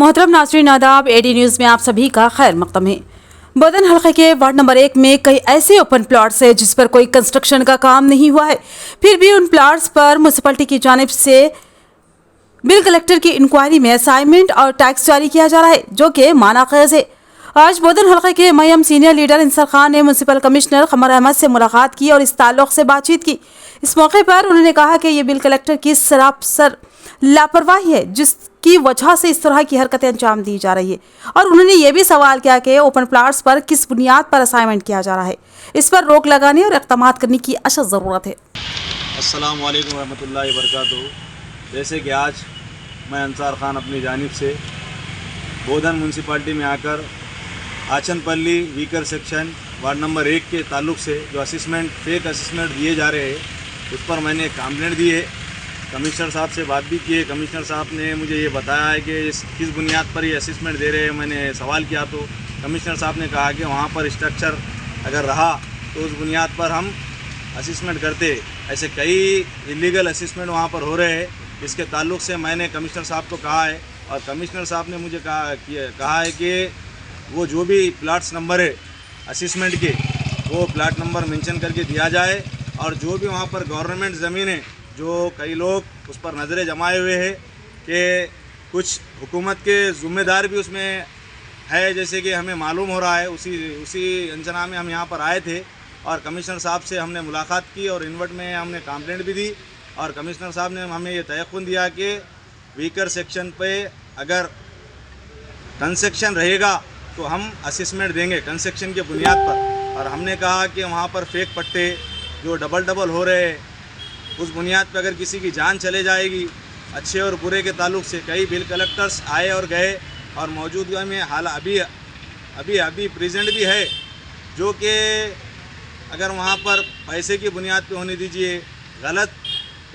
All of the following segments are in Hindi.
मोहतरम नाज़रीन आदाब, एडी न्यूज़ में आप सभी का खैर मकदम है। बदन हल्के के वार्ड नंबर 1 में कई ऐसे ओपन प्लॉट्स है जिस पर कोई कंस्ट्रक्शन का काम नहीं हुआ है, फिर भी उन प्लॉट्स पर म्यूनसिपलिटी की जानिब से बिल कलेक्टर की इंक्वायरी में असाइनमेंट और टैक्स जारी किया जा रहा है, जो कि मानाखेज है। आज बोधन हल्के के मयम सीनियर लीडर इंसर खान ने म्यूनसिपल कमिश्नर कमर अहमद से मुलाकात की और इस ताल्लुक से बातचीत की। इस मौके पर उन्होंने कहा कि ये बिल कलेक्टर की सरासर लापरवाही है जिसकी वजह से इस तरह की हरकतें अंजाम दी जा रही है, और उन्होंने ये भी सवाल किया कि ओपन प्लाट्स पर किस बुनियाद पर असाइनमेंट किया जा रहा है। इस पर रोक लगाने और इक़दाम करने की अशद ज़रूरत है। अस्सलाम वालेकुम रहमतुल्लाहि व बरकातुहू। जैसे कि आज मैं इंसर खान अपनी जानिब से बोधन म्यूनसिपाल्टी में आकर आचनपल्ली वीकर सेक्शन वार्ड नंबर 1 के ताल्लुक़ से जो असिस्मेंट फेक असिस्मेंट दिए जा रहे हैं उस पर मैंने कंप्लेंट दी है। कमिश्नर साहब से बात भी की है। कमिश्नर साहब ने मुझे ये बताया है कि किस बुनियाद पर ये असिस्मेंट दे रहे हैं। मैंने सवाल किया तो कमिश्नर साहब ने कहा कि वहाँ पर स्ट्रक्चर अगर रहा तो उस बुनियाद पर हम असिस्मेंट करते। ऐसे कई इलीगल असिस्मेंट वहाँ पर हो रहे हैं। इसके ताल्लुक़ से मैंने कमिश्नर साहब को कहा है और कमिश्नर साहब ने मुझे कहा है कि वो जो भी प्लाट्स नंबर है असिस्मेंट के वो प्लाट नंबर मेंशन करके दिया जाए, और जो भी वहाँ पर गवर्नमेंट ज़मीन है जो कई लोग उस पर नज़रें जमाए हुए हैं कि कुछ हुकूमत के ज़िम्मेदार भी उसमें है, जैसे कि हमें मालूम हो रहा है। उसी अंजना में हम यहाँ पर आए थे और कमिश्नर साहब से हमने मुलाकात की और इन्वर्ट में हमने कंप्लेंट भी दी, और कमिश्नर साहब ने हमें ये तयक़ुन दिया कि वीकर सेक्शन पे अगर कंस्ट्रक्शन रहेगा तो हम असिस्मेंट देंगे कंस्ट्रक्शन के बुनियाद पर। और हमने कहा कि वहाँ पर फेक पट्टे जो डबल हो रहे हैं उस बुनियाद पर अगर किसी की जान चले जाएगी। अच्छे और बुरे के ताल्लुक़ से कई बिल कलेक्टर्स आए और गए, और मौजूदा में हाल अभी प्रेजेंट भी है जो कि अगर वहाँ पर पैसे की बुनियाद पे होने दीजिए, गलत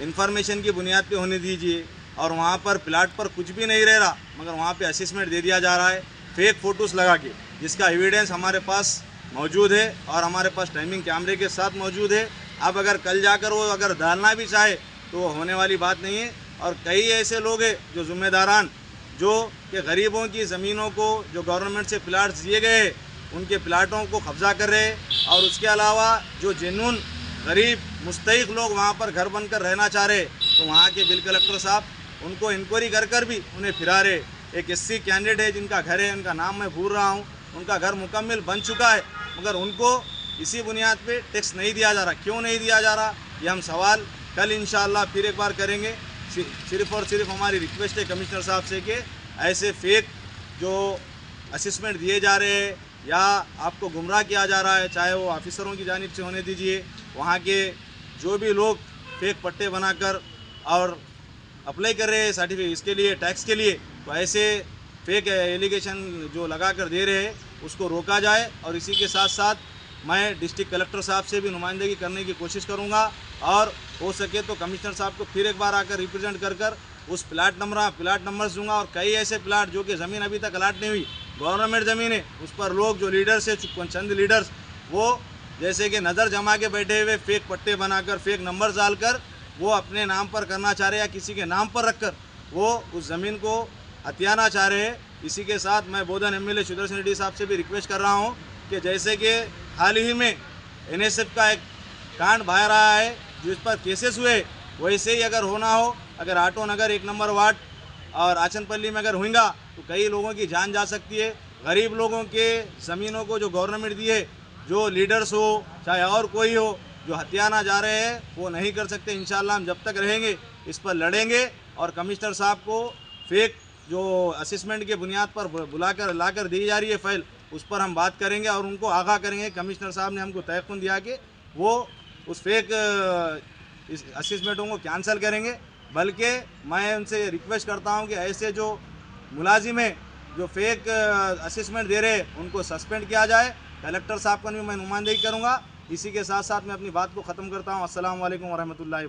इन्फॉर्मेशन की बुनियाद पे होने दीजिए, और वहाँ पर प्लाट पर कुछ भी नहीं रह रहा मगर वहाँ पे असिस्मेंट दे दिया जा रहा है फेक फ़ोटोज़ लगा के, जिसका एविडेंस हमारे पास मौजूद है और हमारे पास टाइमिंग कैमरे के साथ मौजूद है। अब अगर कल जाकर वो अगर डालना भी चाहे तो वो होने वाली बात नहीं है। और कई ऐसे लोग हैं जो ज़िम्मेदारान जो कि गरीबों की ज़मीनों को जो गवर्नमेंट से प्लाट्स दिए गए उनके प्लाटों को कब्ज़ा कर रहे हैं, और उसके अलावा जो जेन्युइन गरीब मुस्तहिक लोग वहाँ पर घर बनकर रहना चाह रहे तो वहाँ के बिल कलेक्टर साहब उनको इंक्वायरी कर भी उन्हें फिरा रहे। एक एससी कैंडिडेट है जिनका घर है, उनका नाम मैं भूल रहा हूँ, उनका घर मुकम्मल बन चुका है मगर उनको इसी बुनियाद पे टैक्स नहीं दिया जा रहा। क्यों नहीं दिया जा रहा ये हम सवाल कल इंशाअल्लाह फिर एक बार करेंगे। सिर्फ़ और सिर्फ हमारी रिक्वेस्ट है कमिश्नर साहब से कि ऐसे फेक जो असिस्मेंट दिए जा रहे हैं या आपको गुमराह किया जा रहा है, चाहे वो ऑफिसरों की जानिब से होने दीजिए, वहाँ के जो भी लोग फेक पट्टे बनाकर और अप्लाई कर रहे हैं सर्टिफिकेट इसके लिए टैक्स के लिए, तो ऐसे फेक एलिगेशन जो लगा कर दे रहे हैं उसको रोका जाए। और इसी के साथ साथ मैं डिस्ट्रिक्ट कलेक्टर साहब से भी नुमाइंदगी करने की कोशिश करूंगा, और हो सके तो कमिश्नर साहब को फिर एक बार आकर रिप्रेजेंट कर उस प्लाट नंबर्स दूंगा। और कई ऐसे प्लाट जो कि ज़मीन अभी तक अलाट नहीं हुई, गवर्नमेंट ज़मीन है, उस पर लोग जो लीडर्स है चंद लीडर्स वो जैसे कि नज़र जमा के बैठे हुए फेक पट्टे बनाकर फेक नंबर डालकर वो अपने नाम पर करना चाह रहे हैं या किसी के नाम पर रखकर वो उस ज़मीन को हथियाना चाह रहे हैं। इसी के साथ मैं बोधन एमएलए सुदर्शन रेड्डी साहब से भी रिक्वेस्ट कर रहा हूं कि जैसे कि हाल ही में एनएसएफ का एक कांड बाहर आया है जिस पर केसेस हुए, वैसे ही अगर होना हो, अगर आटो नगर 1 नंबर वार्ड और आचनपल्ली में अगर होगा तो कई लोगों की जान जा सकती है। गरीब लोगों के ज़मीनों को जो गवर्नमेंट दी है, जो लीडर्स हो चाहे और कोई हो, जो हथियाना जा रहे हैं वो नहीं कर सकते। इंशाअल्लाह हम जब तक रहेंगे इस पर लड़ेंगे, और कमिश्नर साहब को फेक जो असिस्मेंट के बुनियाद पर बुलाकर लाकर दी जा रही है फाइल, उस पर हम बात करेंगे और उनको आगाह करेंगे। कमिश्नर साहब ने हमको तयक़ुन दिया कि वो उस फेक असिस्मेंटों को कैंसिल करेंगे। बल्कि मैं उनसे रिक्वेस्ट करता हूं कि ऐसे जो मुलाजिम हैं जो फेक असिस्मेंट दे रहे हैं उनको सस्पेंड किया जाए। कलेक्टर साहब का भी मैं नुमाइंदगी करूँगा। इसी के साथ साथ मैं अपनी बात को ख़त्म करता हूँ। अस्सलाम वालेकुम व रहमतुल्लाहि।